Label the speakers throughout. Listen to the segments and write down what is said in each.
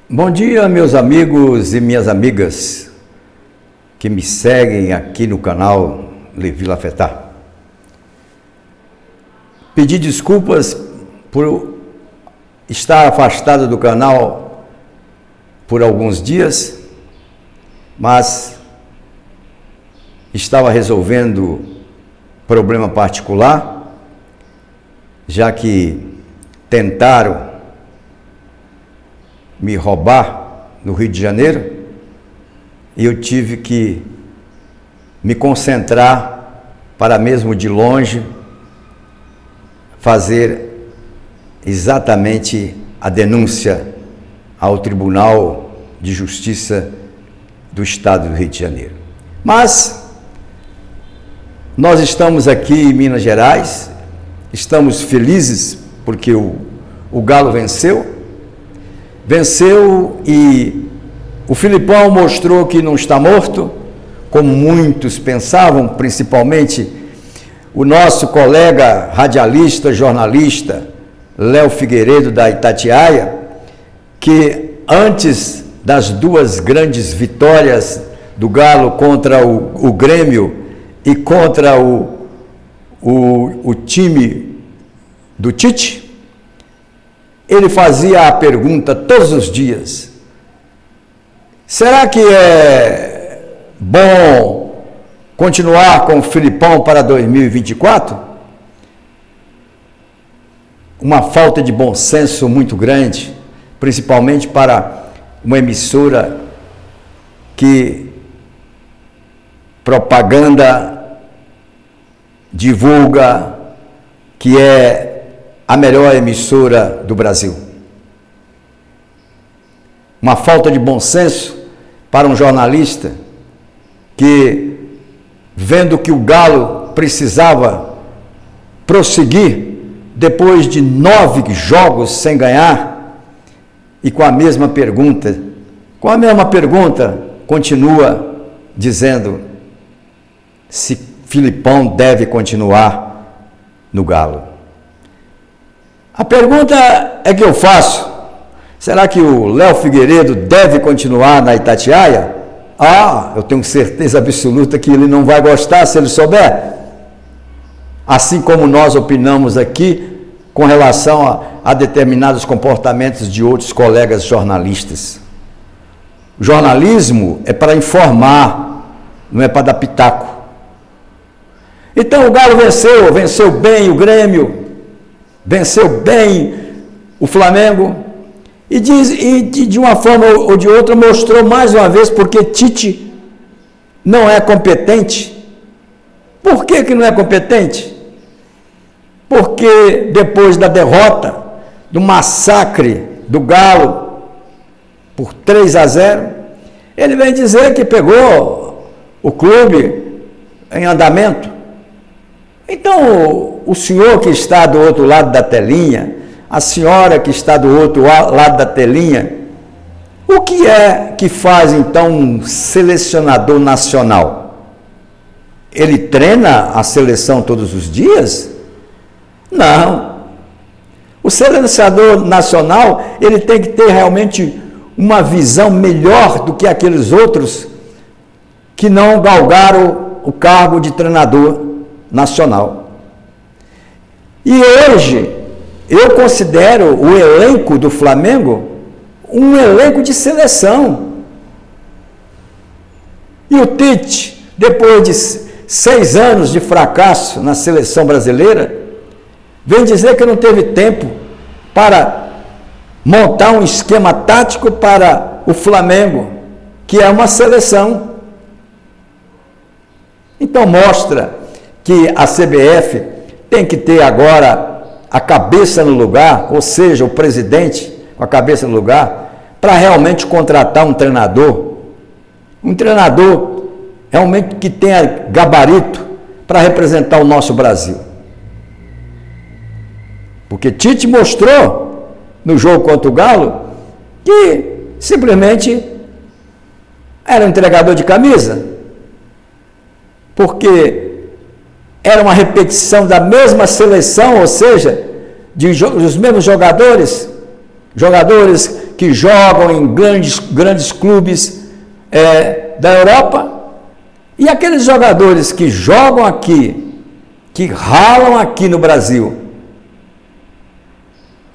Speaker 1: Bom dia, meus amigos e minhas amigas que me seguem aqui no canal Levi Lafetá. Pedi desculpas por estar afastado do canal por alguns dias, mas estava resolvendo problema particular, já que tentaram me roubar no Rio de Janeiro, e eu tive que me concentrar para, mesmo de longe, fazer exatamente a denúncia ao Tribunal de Justiça do Estado do Rio de Janeiro. Mas nós estamos aqui em Minas Gerais, estamos felizes porque o Galo venceu e o Filipão mostrou que não está morto, como muitos pensavam, principalmente o nosso colega radialista, jornalista, Léo Figueiredo, da Itatiaia, que antes das duas grandes vitórias do Galo contra o Grêmio e contra o time do Tite, ele fazia a pergunta todos os dias: será que é bom continuar com o Filipão para 2024? Uma falta de bom senso muito grande, principalmente para uma emissora que propaganda, divulga que é a melhor emissora do Brasil. Uma falta de bom senso para um jornalista que, vendo que o Galo precisava prosseguir depois de 9 jogos sem ganhar, e com a mesma pergunta, continua dizendo se Filipão deve continuar no Galo. A pergunta é que eu faço: será que o Léo Figueiredo deve continuar na Itatiaia? Eu tenho certeza absoluta que ele não vai gostar se ele souber. Assim como nós opinamos aqui com relação a determinados comportamentos de outros colegas jornalistas. O jornalismo é para informar, não é para dar pitaco. Então o Galo venceu bem o Grêmio, venceu bem o Flamengo, e de uma forma ou de outra mostrou mais uma vez porque Tite não é competente. Por que não é competente? Porque depois da derrota, do massacre do Galo por 3-0, ele vem dizer que pegou o clube em andamento. Então, o senhor que está do outro lado da telinha, a senhora que está do outro lado da telinha, o que é que faz então um selecionador nacional? Ele treina a seleção todos os dias? Não. O selecionador nacional, ele tem que ter realmente uma visão melhor do que aqueles outros que não galgaram o cargo de treinador nacional. E hoje eu considero o elenco do Flamengo um elenco de seleção. E o Tite, depois de 6 anos de fracasso na seleção brasileira, vem dizer que não teve tempo para montar um esquema tático para o Flamengo, que é uma seleção. Então mostra que a CBF tem que ter agora a cabeça no lugar, ou seja, o presidente com a cabeça no lugar, para realmente contratar um treinador realmente que tenha gabarito para representar o nosso Brasil. Porque Tite mostrou no jogo contra o Galo que simplesmente era um entregador de camisa, porque era uma repetição da mesma seleção, ou seja, dos mesmos jogadores que jogam em grandes clubes da Europa, e aqueles jogadores que jogam aqui, que ralam aqui no Brasil,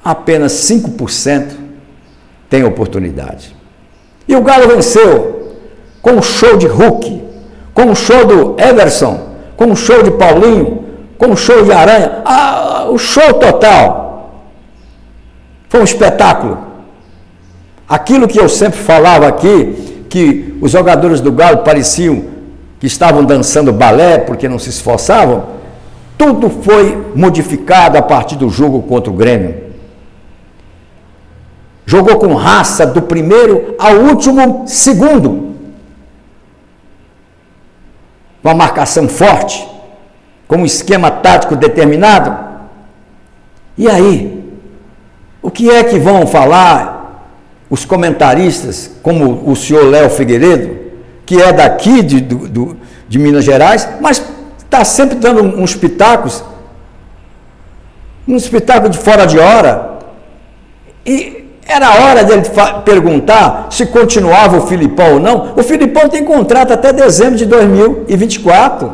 Speaker 1: apenas 5% têm oportunidade. E o Galo venceu com o show de Hulk, com o show do Everson, com o show de Paulinho, com o show de Aranha, o show total. Foi um espetáculo. Aquilo que eu sempre falava aqui, que os jogadores do Galo pareciam que estavam dançando balé porque não se esforçavam, tudo foi modificado a partir do jogo contra o Grêmio. Jogou com raça do primeiro ao último segundo. Uma marcação forte, com um esquema tático determinado. E aí, o que é que vão falar os comentaristas, como o senhor Léo Figueiredo, que é daqui de Minas Gerais, mas está sempre dando uns pitacos de fora de hora. E era hora dele perguntar se continuava o Filipão ou não. O Filipão tem contrato até dezembro de 2024.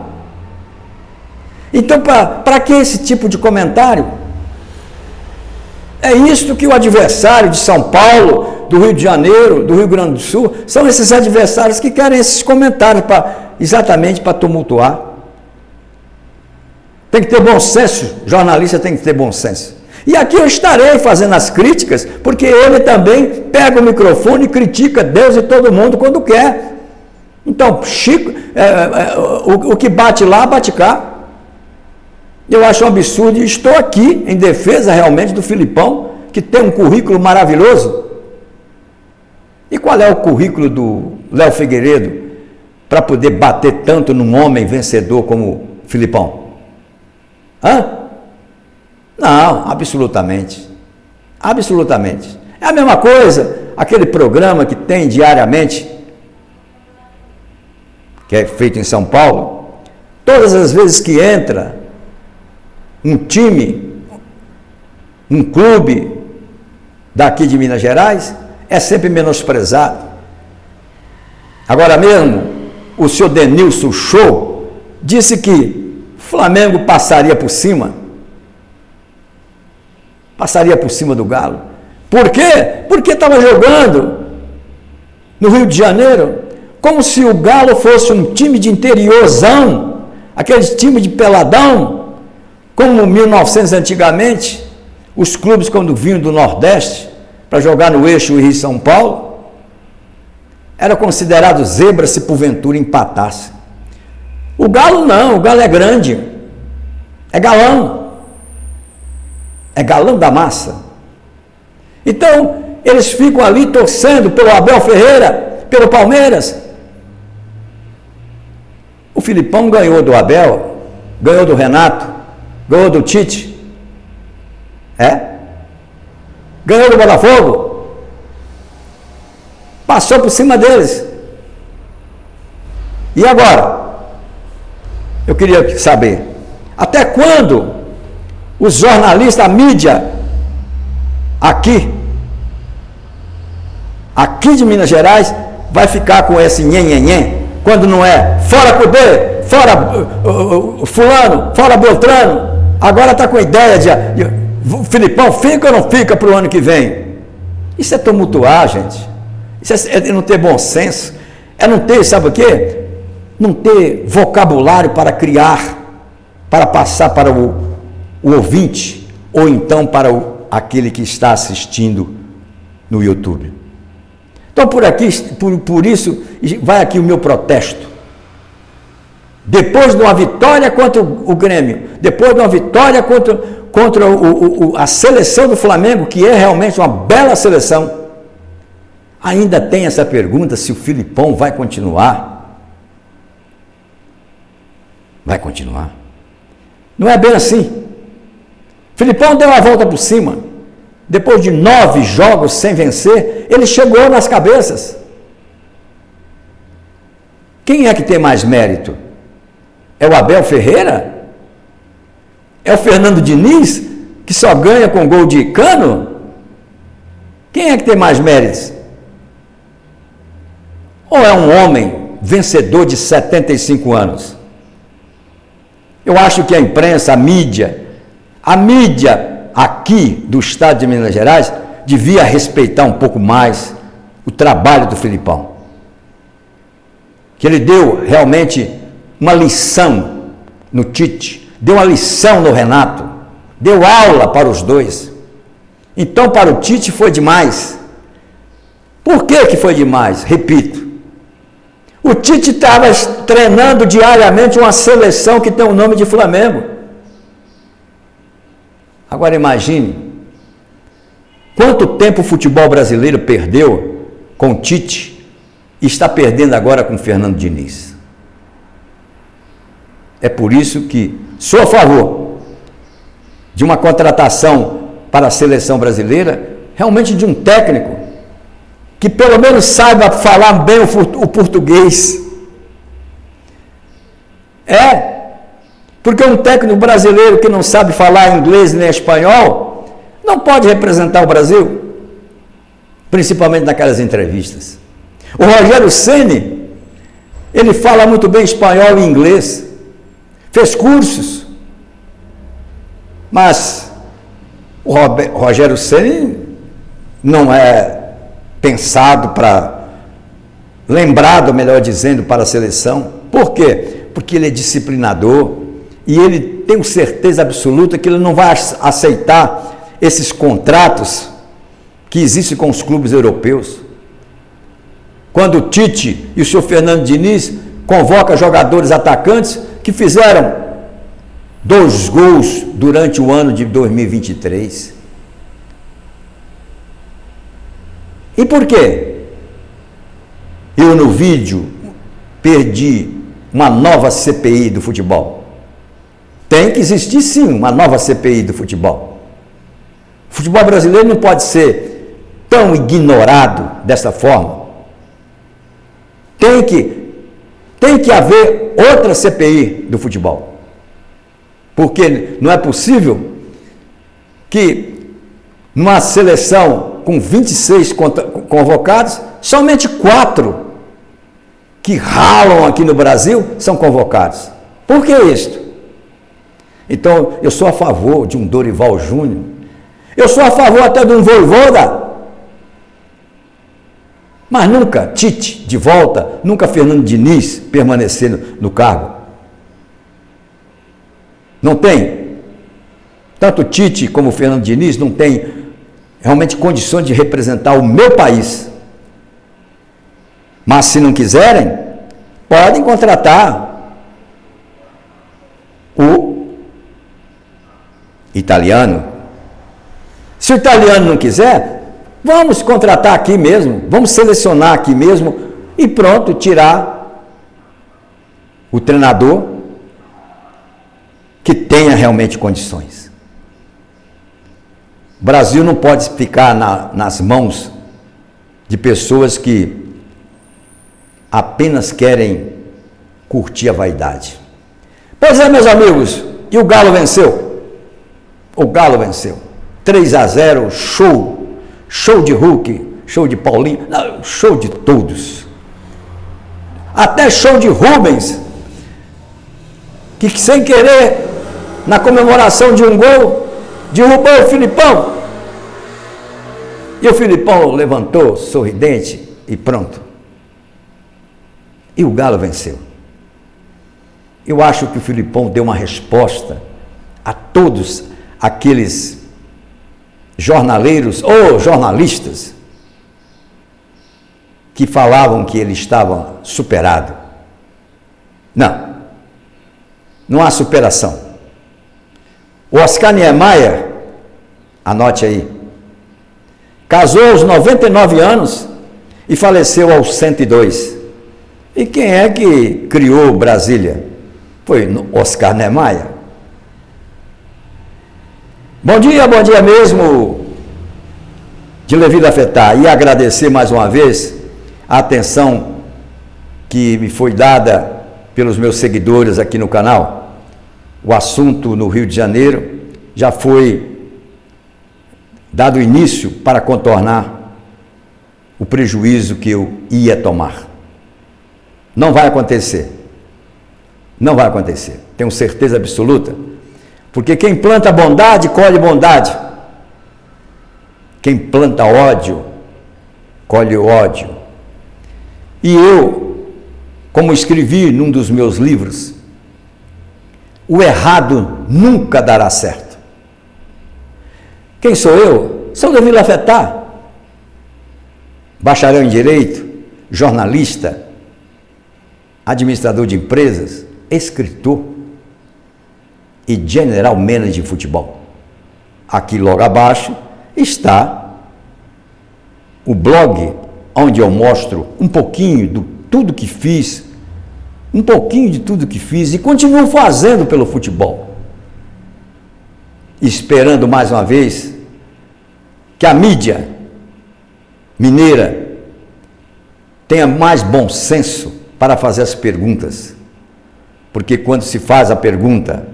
Speaker 1: Então, para que esse tipo de comentário? É isto que o adversário de São Paulo, do Rio de Janeiro, do Rio Grande do Sul, são esses adversários que querem esses comentários exatamente para tumultuar. Tem que ter bom senso, jornalista tem que ter bom senso. E aqui eu estarei fazendo as críticas, porque ele também pega o microfone e critica Deus e todo mundo quando quer. Então, Chico, o que bate lá, bate cá. Eu acho um absurdo e estou aqui em defesa realmente do Filipão, que tem um currículo maravilhoso. E qual é o currículo do Léo Figueiredo para poder bater tanto num homem vencedor como Filipão? Não, absolutamente. Absolutamente. É a mesma coisa, aquele programa que tem diariamente, que é feito em São Paulo, todas as vezes que entra um time, um clube daqui de Minas Gerais, é sempre menosprezado. Agora mesmo, o senhor Denilson Show disse que o Flamengo passaria por cima do Galo. Por quê? Porque estava jogando no Rio de Janeiro como se o Galo fosse um time de interiorzão, aquele time de peladão, como 1900 antigamente, os clubes quando vinham do Nordeste para jogar no Eixo Rio São Paulo, era considerado zebra se porventura empatasse. O Galo não, o Galo é grande, é galão da massa. Então, eles ficam ali torcendo pelo Abel Ferreira, pelo Palmeiras. O Filipão ganhou do Abel, ganhou do Renato, ganhou do Tite, ganhou do Botafogo, passou por cima deles. E agora? Eu queria saber, até quando os jornalistas, a mídia, aqui de Minas Gerais, vai ficar com esse nhenhenhen, quando não é fora Cudê, fora fulano, fora Beltrano, agora está com a ideia de Filipão fica ou não fica para o ano que vem? Isso é tumultuar, gente. Isso é não ter bom senso, é não ter, sabe o quê? Não ter vocabulário para criar, para passar para o ouvinte, ou então para aquele que está assistindo no YouTube. Então, por isso, vai aqui o meu protesto. Depois de uma vitória contra o Grêmio, depois de uma vitória contra a seleção do Flamengo, que é realmente uma bela seleção, ainda tem essa pergunta se o Filipão vai continuar. Vai continuar. Não é bem assim. Filipão deu a volta por cima. Depois de 9 jogos sem vencer, ele chegou nas cabeças. Quem é que tem mais mérito? É o Abel Ferreira? É o Fernando Diniz, que só ganha com gol de Cano? Quem é que tem mais méritos? Ou é um homem vencedor de 75 anos? Eu acho que a imprensa, a mídia aqui do estado de Minas Gerais devia respeitar um pouco mais o trabalho do Filipão. Que ele deu realmente uma lição no Tite, deu uma lição no Renato, deu aula para os dois. Então, para o Tite foi demais. Por que foi demais? Repito, o Tite estava treinando diariamente uma seleção que tem o nome de Flamengo. Agora imagine quanto tempo o futebol brasileiro perdeu com o Tite e está perdendo agora com o Fernando Diniz. É por isso que sou a favor de uma contratação para a seleção brasileira, realmente de um técnico que pelo menos saiba falar bem o português. Porque um técnico brasileiro que não sabe falar inglês nem espanhol não pode representar o Brasil, principalmente naquelas entrevistas. O Rogério Ceni, ele fala muito bem espanhol e inglês, fez cursos, mas o Rogério Ceni não é pensado lembrado, melhor dizendo, para a seleção. Por quê? Porque ele é disciplinador e ele tem certeza absoluta que ele não vai aceitar esses contratos que existem com os clubes europeus. Quando o Tite e o senhor Fernando Diniz convocam jogadores atacantes que fizeram 2 gols durante o ano de 2023. E por quê? Eu no vídeo perdi uma nova CPI do futebol. Tem que existir sim uma nova CPI do futebol. O futebol brasileiro não pode ser tão ignorado dessa forma. Tem que haver outra CPI do futebol. Porque não é possível que numa seleção com 26 convocados, somente 4 que ralam aqui no Brasil são convocados. Por que isto? Então, eu sou a favor de um Dorival Júnior. Eu sou a favor até de um Vojvoda. Mas nunca Tite de volta, nunca Fernando Diniz permanecendo no cargo. Não tem. Tanto Tite como Fernando Diniz não tem realmente condições de representar o meu país. Mas se não quiserem, podem contratar o italiano. Se o italiano não quiser, vamos contratar aqui mesmo, vamos selecionar aqui mesmo e pronto, tirar o treinador que tenha realmente condições. O Brasil não pode ficar nas mãos de pessoas que apenas querem curtir a vaidade. Pois é, meus amigos, e o Galo venceu. O Galo venceu. 3-0, show de Hulk, show de Paulinho, não, show de todos. Até show de Rubens, que sem querer, na comemoração de um gol, derrubou o Filipão. E o Filipão levantou, sorridente, e pronto. E o Galo venceu. Eu acho que o Filipão deu uma resposta a todos aqueles jornaleiros ou jornalistas que falavam que ele estava superado. Não há superação. O Oscar Niemeyer, anote aí, casou aos 99 anos e faleceu aos 102. E quem é que criou Brasília? Foi Oscar Niemeyer. Bom dia mesmo, de Levi da Fetá, e agradecer mais uma vez a atenção que me foi dada pelos meus seguidores aqui no canal. O assunto no Rio de Janeiro já foi dado início para contornar o prejuízo que eu ia tomar. Não vai acontecer. Não vai acontecer. Tenho certeza absoluta. Porque quem planta bondade, colhe bondade. Quem planta ódio, colhe ódio. E eu, como escrevi num dos meus livros, o errado nunca dará certo. Quem sou eu? Sou Levi Lafetá, bacharel em Direito, jornalista, administrador de empresas, escritor e general manager de futebol. Aqui logo abaixo está o blog onde eu mostro um pouquinho de tudo que fiz, e continuo fazendo pelo futebol. Esperando mais uma vez que a mídia mineira tenha mais bom senso para fazer as perguntas. Porque quando se faz a pergunta,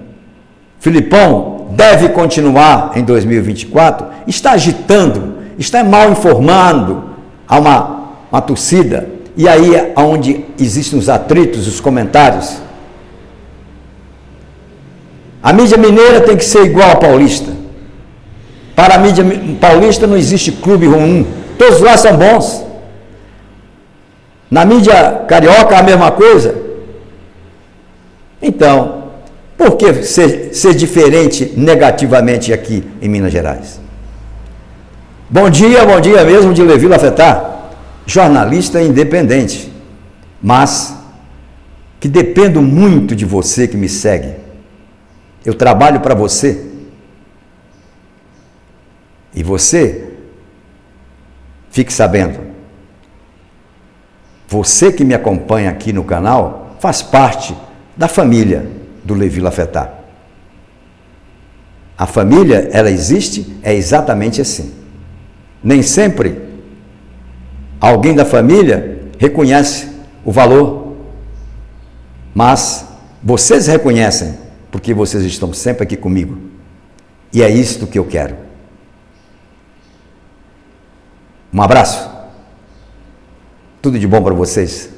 Speaker 1: Filipão deve continuar em 2024, está agitando, está mal informando a uma torcida, e aí é onde existem os atritos, os comentários. A mídia mineira tem que ser igual à paulista. Para a mídia paulista não existe clube ruim, todos lá são bons. Na mídia carioca a mesma coisa. Então, por que ser diferente negativamente aqui em Minas Gerais? Bom dia mesmo de Levi Lafetá, jornalista independente, mas que dependo muito de você que me segue. Eu trabalho para você. E você, fique sabendo, você que me acompanha aqui no canal, faz parte da família do Levi Lafetá. A família, ela existe, é exatamente assim. Nem sempre alguém da família reconhece o valor, mas vocês reconhecem, porque vocês estão sempre aqui comigo. E é isto que eu quero. Um abraço. Tudo de bom para vocês.